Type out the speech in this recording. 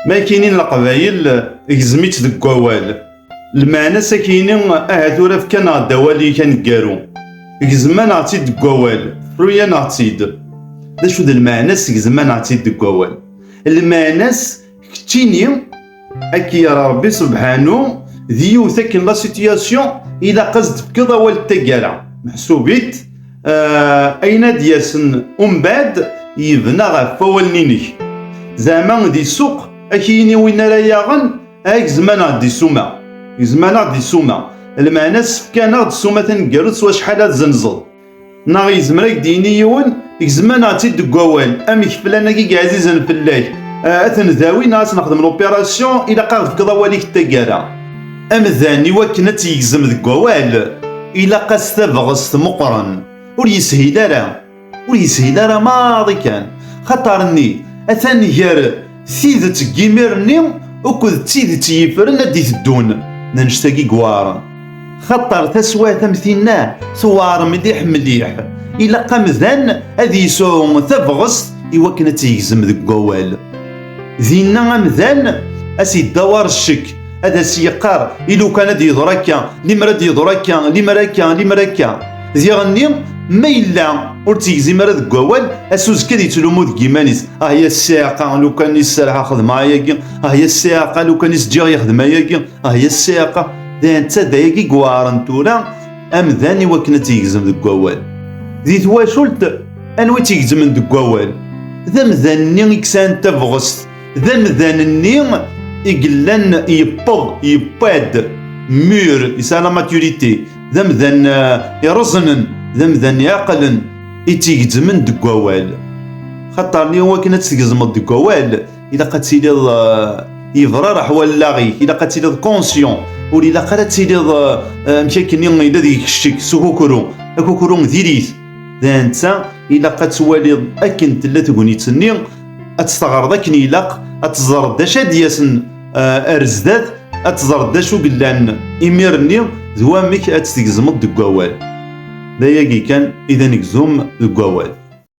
ما كاينين القبايل يزميت ديك ووال المعنى ساكينين ثورة كان الدوالي كان كارو زمان عطيت ديك ووال رويا نعطيد دا شو المعنى زمان عطيت ديك ووال المعنى كتيني هكي يا ربي سبحانه ذيو ثاكن لا سيتياسيون إذا قصد بكذا والتقالة محسوبيت أين دياسن بعد يبنى غف فوالنيني زمان دي السوق أكيني وين رايغن هاك زمان عدي السومة زمان عدي السومة المعنى كان عدي السومة تنقرد سوا شحال هاد زنزل ناغي زمرك ديني يون زمان عطي دكوال أمي فلان كي عزيزا في الله أثن ذاوي ناس نخدم لوبيراسيون إلا قاعد في كذا واليك التقالة أم ذاني وكنا تيجزم دكوال إلا قاس تبغس مقرن ور يسهل ماضي كان خطرني أثاني غير ثيذة كيميرني وكذ تيذة يفرن دي الدون ننشتاقي قوارن خطر تسوى تمثيلنا ثوار مليح إلا قام ذان هذي يسوم تبغس إوا تيجزم دكوال ذينا أمذان أسي الدوار الشك هذا سيقار إلو كان دي يضركا لمركا ذي غني ما إلا ورتيزي مرا ذك ووال أسوز كذي تلومو ذك إيمانيس هي الساقة لو كان يسرح خدم هاياكي هي الساقة لو كان يسجيغ يخدم هاياكي هي الساقة ذا انت داياكي كوارن تورا أمذاني وكنا تيجزم ذك ووال ذي تواشلت أنوي تيجزم ذك ووال ذا مذاني إكسان تبغست ذا مذاني إقلان يباد مور يسالا ماتوريتي ذا مذان يرزنن ذا مذان يعقلن يتيجزمن دك ووال خاطر لي هو كنا تيجزم دك ووال إلا قد تيليض يفرار أحوال لاغي إلا قد تيليض كونسيون ولا قد تيليض مشاكني إلا ديك الشك كوكورو ذيريث ذا انت إلا قد تواليض أكن تلا تكوني تسني أتستغرض أكن يلاق أتزرد داشا دياسن أرزدات أتزرد داشو قلان إميرني ذوامك أتستيقزمد دك ووال داياكي كان إذا نكزوم دك ووال.